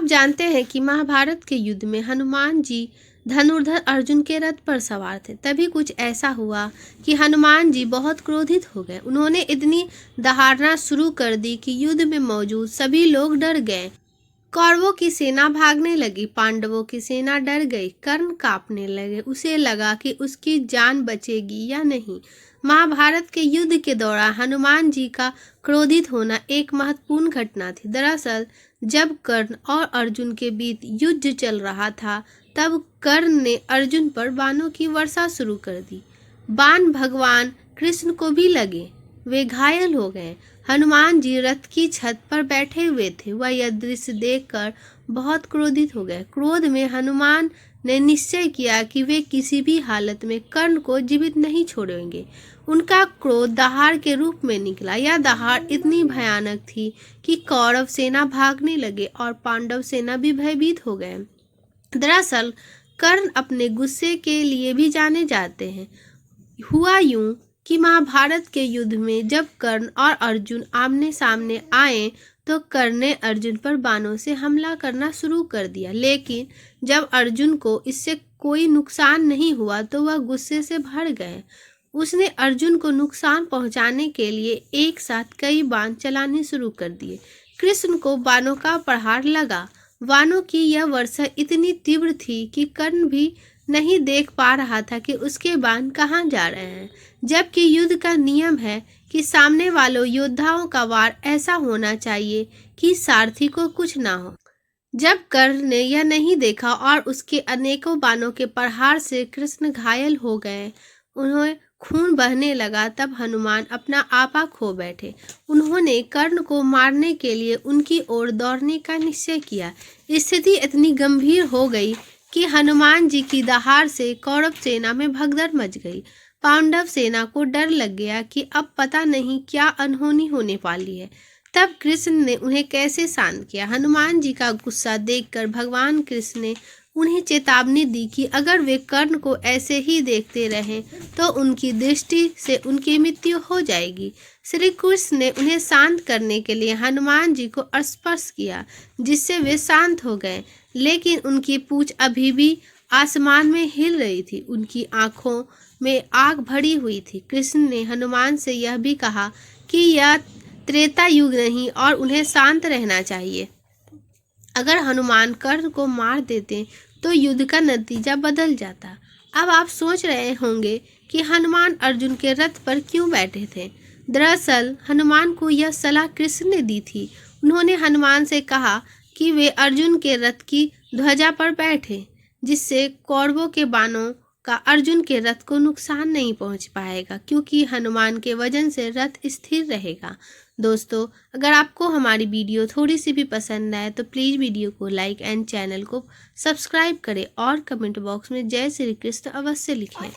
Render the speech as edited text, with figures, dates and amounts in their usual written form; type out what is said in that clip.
आप जानते हैं कि महाभारत के युद्ध में हनुमान जी धनुर्धर अर्जुन के रथ पर सवार थे। तभी कुछ ऐसा हुआ कि हनुमान जी बहुत क्रोधित हो गए। उन्होंने इतनी दहाड़ना शुरू कर दी कि युद्ध में मौजूद सभी लोग डर गए। कौरवों की सेना भागने लगी, पांडवों की सेना डर गई, कर्ण कांपने लगे। उसे लगा कि उसकी जान बचेगी या नहीं। महाभारत के युद्ध के दौरान हनुमान जी का क्रोधित होना एक महत्वपूर्ण घटना थी। दरअसल जब कर्ण और अर्जुन के बीच युद्ध चल रहा था, तब कर्ण ने अर्जुन पर बाणों की वर्षा शुरू कर दी। बाण भगवान कृष्ण को भी लगे, वे घायल हो गए। हनुमान जी रथ की छत पर बैठे हुए थे। वह यह दृश्य देखकर बहुत क्रोधित हो गए। क्रोध में हनुमान ने निश्चय किया कि वे किसी भी हालत में कर्ण को जीवित नहीं छोड़ेंगे। उनका क्रोध दहाड़ के रूप में निकला। यह दहाड़ इतनी भयानक थी कि कौरव सेना भागने लगे और पांडव सेना भी भयभीत हो गए। दरअसल कर्ण अपने गुस्से के लिए भी जाने जाते हैं। हुआ यूं कि महाभारत के युद्ध में जब कर्ण और अर्जुन आमने सामने आए, तो कर्ण ने अर्जुन पर बाणों से हमला करना शुरू कर दिया। लेकिन जब अर्जुन को इससे कोई नुकसान नहीं हुआ, तो वह गुस्से से भर गए। उसने अर्जुन को नुकसान पहुंचाने के लिए एक साथ कई बाण चलाने शुरू कर दिए। कृष्ण को बाणों का प्रहार लगा। बाणों की यह वर्षा इतनी तीव्र थी कि कर्ण भी नहीं देख पा रहा था कि उसके बाण कहाँ जा रहे हैं। जबकि युद्ध का नियम है कि सामने वालों योद्धाओं का वार ऐसा होना चाहिए कि सारथी को कुछ ना हो। जब कर्ण ने यह नहीं देखा और उसके अनेकों बाणों के प्रहार से कृष्ण घायल हो गए, उन्हें खून बहने लगा, तब हनुमान अपना आपा खो बैठे। उन्होंने कर्ण को मारने के लिए उनकी ओर दौड़ने का निश्चय किया। स्थिति इतनी गंभीर हो गई कि हनुमान जी की दहाड़ से कौरव सेना में भगदड़ मच गई। पांडव सेना को डर लग गया कि अब पता नहीं क्या अनहोनी होने वाली है। तब कृष्ण ने उन्हें कैसे शांत किया। हनुमान जी का गुस्सा देखकर भगवान कृष्ण ने उन्हें चेतावनी दी कि अगर वे कर्ण को ऐसे ही देखते रहें, तो उनकी दृष्टि से उनकी मृत्यु हो जाएगी। श्री कृष्ण ने उन्हें शांत करने के लिए हनुमान जी को स्पर्श किया, जिससे वे शांत हो गए। लेकिन उनकी पूंछ अभी भी आसमान में हिल रही थी। उनकी आंखों में आग भरी हुई थी। कृष्ण ने हनुमान से यह भी कहा कि यह त्रेता युग नहीं और उन्हें शांत रहना चाहिए। अगर हनुमान कर्ण को मार देते तो युद्ध का नतीजा बदल जाता। अब आप सोच रहे होंगे कि हनुमान अर्जुन के रथ पर क्यों बैठे थे। दरअसल हनुमान को यह सलाह कृष्ण ने दी थी। उन्होंने हनुमान से कहा कि वे अर्जुन के रथ की ध्वजा पर बैठे, जिससे कौरवों के बाणों का अर्जुन के रथ को नुकसान नहीं पहुंच पाएगा, क्योंकि हनुमान के वजन से रथ स्थिर रहेगा। दोस्तों, अगर आपको हमारी वीडियो थोड़ी सी भी पसंद आए तो प्लीज़ वीडियो को लाइक एंड चैनल को सब्सक्राइब करें और कमेंट बॉक्स में जय श्री कृष्ण अवश्य लिखें।